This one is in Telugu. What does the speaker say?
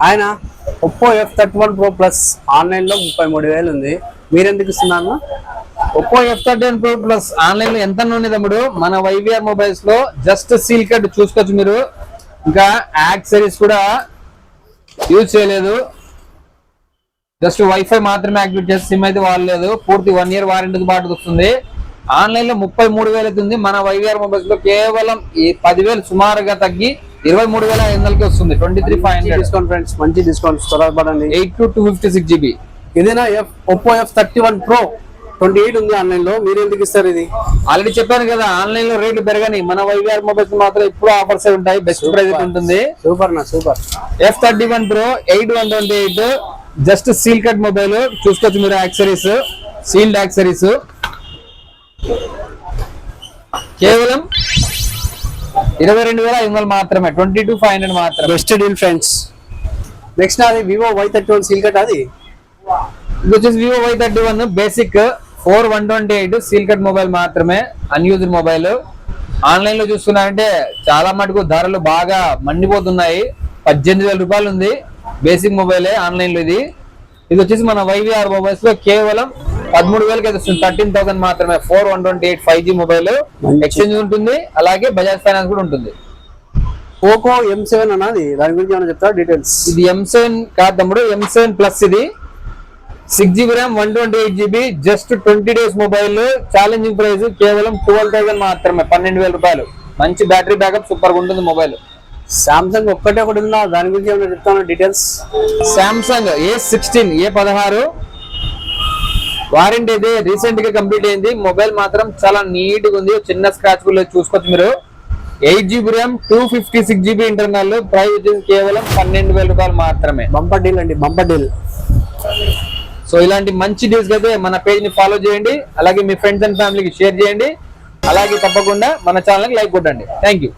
ఆయన Oppo F31 Pro Plus online లో 33,000 ఉంది. మీరెందుకు ఇస్తున్నారు? Oppo F31 Pro Plus online లో ఎంత ఉంది తమ్ముడు? మన YVR మొబైల్స్ లో జస్ట్ సీల్ కట్ చూసుకోవచ్చు మీరు. ఇంకా యాక్సెసరీస్ కూడా యూజ్ చేయలేదు, జస్ట్ వైఫై మాత్రమే యాక్టివేట్ చేసి సిమ్ అయితే వాడలేదు. పూర్తి 1 year వారంటీతో పాటు వస్తుంది. ఆన్లైన్ లో 33,000 అవుతుంది. మన YVR మొబైల్స్ లో కేవలం ఈ 10,000 సుమారుగా తగ్గి 23,500కి వస్తుంది. 23,500 డిస్కౌంట్ ఫ్రెండ్స్, మంచి డిస్కౌంట్. 8 to 256 GB. ఇదేనా ఒప్పో F31 Pro 28 ఉంది ఆన్లైన్ లో. మీరు ఎందుకు ఇస్తారు ఇది? ఆల్రెడీ చెప్పాను కదా, ఆన్లైన్ లో రేట్లు పెరగని. మన YVR మొబైల్స్ మాత్రం ఇప్పుడు ఆఫర్స్ ఉంటాయి, బెస్ట్ ప్రైస్ ఉంటుంది. సూపర్ నా super. F31 Pro 8128 just seal cut mobile చూసుకోవచ్చు మీరు. యాక్సెసరీస్ సీల్డ్ యాక్సెసరీస్ కేవలం 22,500 మాత్రమే. 22,500 మాత్రమే. Best deal friends. నెక్స్ట్ అది వివో Y31 సీల్ కట్. అది ఇది వచ్చేసి Vivo Y31 basic 4128 seal cut mobile మాత్రమే, అన్యూజ్డ్ మొబైల్. ఆన్లైన్ లో చూస్తున్నారంటే చాలా మటుకు ధరలు బాగా మండిపోతున్నాయి. 18,000 రూపాయలు ఉంది బేసిక్ మొబైలే ఆన్లైన్ లో. ఇది వచ్చేసి మన YVR మొబైల్స్ లో కేవలం 13,000కి అయితే వస్తుంది. 13,000 మాత్రమే. 4128 5G మొబైల్. ఎక్స్చేంజ్ ఉంటుంది, అలాగే బజాజ్ ఫైనాన్స్ కూడా ఉంటుంది. పోకో M7 అన్నది, దాని గురించి ఏమైనా చెప్తారా డీటెయిల్స్? ఇది M7 కాదు తమ్ముడు, M7 ప్లస్. ఇది 6GB RAM 128GB just 20 days mobile. Challenging price కేవలం 12,000 మాత్రమే. 12,000 రూపాయలు. మంచి బ్యాటరీ బ్యాకప్, సూపర్ గా ఉంటుంది మొబైల్. సామ్సంగ్ ఒకటి ఉందా, దాని గురించి ఏమైనా చెప్తాను డీటెయిల్స్? సామ్సంగ్ A16 వారంటీ అయితే రీసెంట్ గా కంప్లీట్ అయింది. మొబైల్ మాత్రం చాలా నీట్ గా ఉంది, చిన్న స్క్రాచ్ కూడా చూసుకోవచ్చు మీరు. 8GB RAM 256GB internal. Price వచ్చేసి కేవలం 12,000 రూపాయలు మాత్రమే. బంపర్ డీల్ అండి, బంపర్ డీల్. సో ఇలాంటి మంచి డీల్స్ అయితే మన పేజ్ ని ఫాలో చేయండి, అలాగే మీ ఫ్రెండ్స్ అండ్ ఫ్యామిలీకి షేర్ చేయండి, అలాగే తప్పకుండా మన ఛానల్ కి లైక్ కొట్టండి. Thank you.